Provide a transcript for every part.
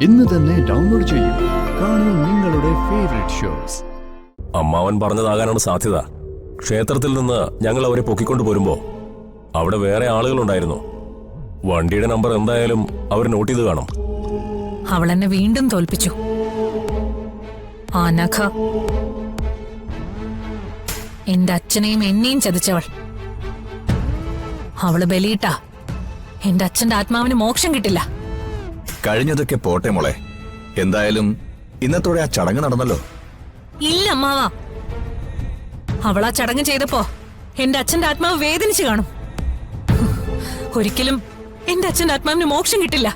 ഇന്ന് തന്നെ ഡൗൺലോഡ് ചെയ്യൂ. കാണൂ നിങ്ങളുടെ ഫേവറേറ്റ് ഷോസ്. അമ്മാവൻ പറഞ്ഞതാകാനാണ് സാധ്യത. ക്ഷേത്രത്തിൽ നിന്ന് ഞങ്ങൾ അവരെ പൊക്കിക്കൊണ്ടു പോരുമ്പോ അവിടെ വേറെ ആളുകളുണ്ടായിരുന്നു. വണ്ടിയുടെ നമ്പർ എന്തായാലും അവർ നോട്ട് ചെയ്ത് കാണും. അവൾ എന്നെ വീണ്ടും തോൽപ്പിച്ചു. അനഘ എന്റെ അച്ഛനെയും എന്നെയും ചതിച്ചവൾ. അവള് ബലിയിട്ടാ എന്റെ അച്ഛന്റെ ആത്മാവിന് മോക്ഷം കിട്ടില്ല. കഴിഞ്ഞതൊക്കെ പോട്ടെ മോളെ. എന്തായാലും ഇന്നത്തോടെ ആ ചടങ്ങ് നടന്നല്ലോ. ഇല്ല അമ്മാവ, അവളാ ചടങ്ങ് ചെയ്തപ്പോ എന്റെ അച്ഛന്റെ ആത്മാവ് വേദനിച്ചു കാണും. ഒരിക്കലും എന്റെ അച്ഛന്റെ ആത്മാവിന് മോക്ഷം കിട്ടില്ല.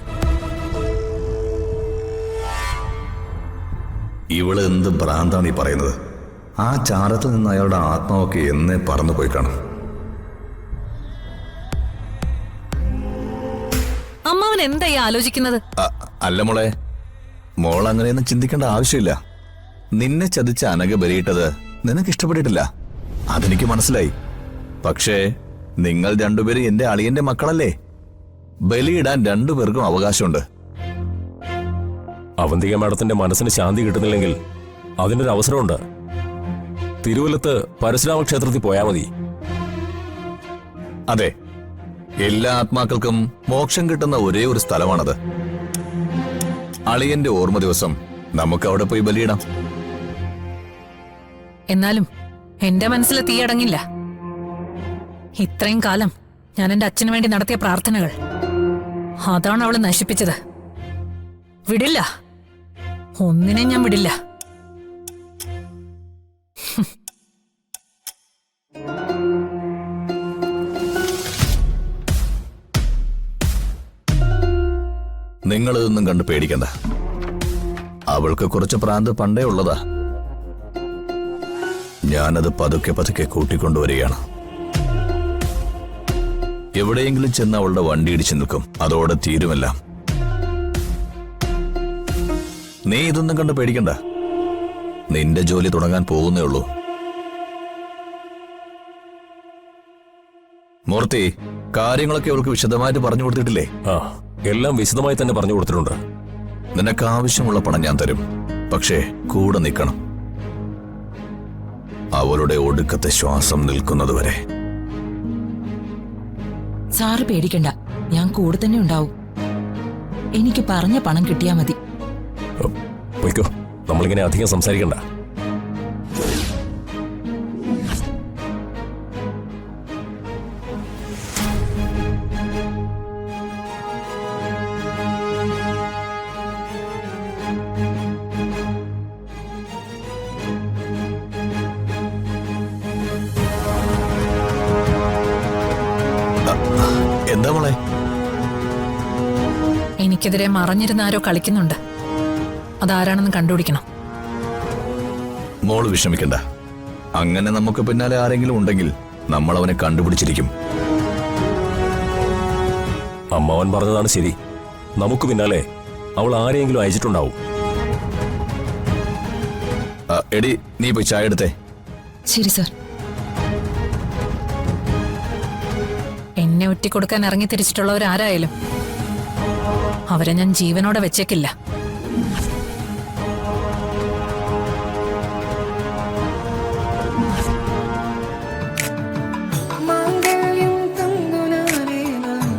ഇവള് എന്ത് ഭ്രാന്താണ് ഈ പറയുന്നത്? ആ ചാരത്ത് നിന്ന് അയാളുടെ ആത്മാവൊക്കെ എന്നേ പറന്നു പോയി കാണും. അമ്മാവൻ എന്തായി ആലോചിക്കുന്നത്? അല്ല മോളെ, മോൾ അങ്ങനെയൊന്നും ചിന്തിക്കേണ്ട ആവശ്യമില്ല. നിന്നെ ചതിച്ച അനഘ ബലിയിട്ടത് നിനക്ക് ഇഷ്ടപ്പെട്ടിട്ടില്ല, അതെനിക്ക് മനസ്സിലായി. പക്ഷേ നിങ്ങൾ രണ്ടുപേരും എന്റെ അളിയന്റെ മക്കളല്ലേ? ബലിയിടാൻ രണ്ടുപേർക്കും അവകാശമുണ്ട്. അവന്തിക മാഡത്തിന്റെ മനസ്സിന് ശാന്തി കിട്ടുന്നില്ലെങ്കിൽ അതിനൊരു അവസരമുണ്ട്. തിരുവല്ലത്ത് പരശുരാമ ക്ഷേത്രത്തിൽ പോയാൽ മതി. അതെ, എല്ലാ ആത്മാക്കൾക്കും മോക്ഷം കിട്ടുന്ന ഒരേ ഒരു സ്ഥലമാണത്. അളിയന്റെ ഓർമ്മ ദിവസം നമുക്ക് അവിടെ പോയി ബലിയിടാം. എന്നാലും എന്റെ മനസ്സിൽ തീയടങ്ങില്ല. ഇത്രയും കാലം ഞാൻ എന്റെ അച്ഛന് വേണ്ടി നടത്തിയ പ്രാർത്ഥനകൾ, അതാണ് അവള് നശിപ്പിച്ചത്. വിടില്ല, ഒന്നിനെ ഞാൻ വിടില്ല. നിങ്ങളിതൊന്നും കണ്ട് പേടിക്കണ്ട. അവൾക്ക് കുറച്ച് പ്രാന്ത് പണ്ടേ ഉള്ളതാ. ഞാനത് പതുക്കെ പതുക്കെ കൂട്ടിക്കൊണ്ടുവരികയാണ്. എവിടെയെങ്കിലും ചെന്ന് അവളുടെ വണ്ടി ഇടിച്ചു നിൽക്കും, അതോടെ തീരുമെല്ലാം. നീ ഇതൊന്നും കണ്ട് പേടിക്കണ്ട. നിന്റെ ജോലി തുടങ്ങാൻ പോകുന്നേ ഉള്ളൂ. മൂർത്തി, കാര്യങ്ങളൊക്കെ അവൾക്ക് വിശദമായിട്ട് പറഞ്ഞു കൊടുത്തിട്ടില്ലേ? ആ, എല്ലാം വിശദമായി തന്നെ പറഞ്ഞു കൊടുത്തിട്ടുണ്ട്. നിനക്ക് ആവശ്യമുള്ള പണം ഞാൻ തരും, പക്ഷേ കൂടെ നിൽക്കണം. അവളുടെ ഒടുക്കത്തെ ശ്വാസം നിൽക്കുന്നതുവരെ. സാറ് പേടിക്കണ്ട, ഞാൻ കൂടെ തന്നെ ഉണ്ടാവും. എനിക്ക് പറഞ്ഞ പണം കിട്ടിയാ മതി. പോയിക്കോ, നമ്മളിങ്ങനെ അധികം സംസാരിക്കണ്ട. എന്താ മോളെ? എനിക്കെതിരെ മറഞ്ഞിരുന്ന ആരോ കളിക്കുന്നുണ്ട്. അതാരാണെന്ന് കണ്ടുപിടിക്കണം. മോള് വിഷമിക്കണ്ട. അങ്ങനെ നമുക്ക് പിന്നാലെ ആരെങ്കിലും ഉണ്ടെങ്കിൽ നമ്മൾ അവനെ കണ്ടുപിടിച്ചിരിക്കും. അമ്മാവൻ പറഞ്ഞതാണ് ശരി. നമുക്ക് പിന്നാലെ അവൾ ആരെയെങ്കിലും അയച്ചിട്ടുണ്ടാവും. എടി, നീ പോയി ചായ എടുത്തേ. ശരി സാർ. എന്നെ ഒറ്റിക്കൊടുക്കാൻ ഇറങ്ങി തിരിച്ചിട്ടുള്ളവരാരായാലും അവരെ ഞാൻ ജീവനോടെ വെച്ചേക്കില്ല.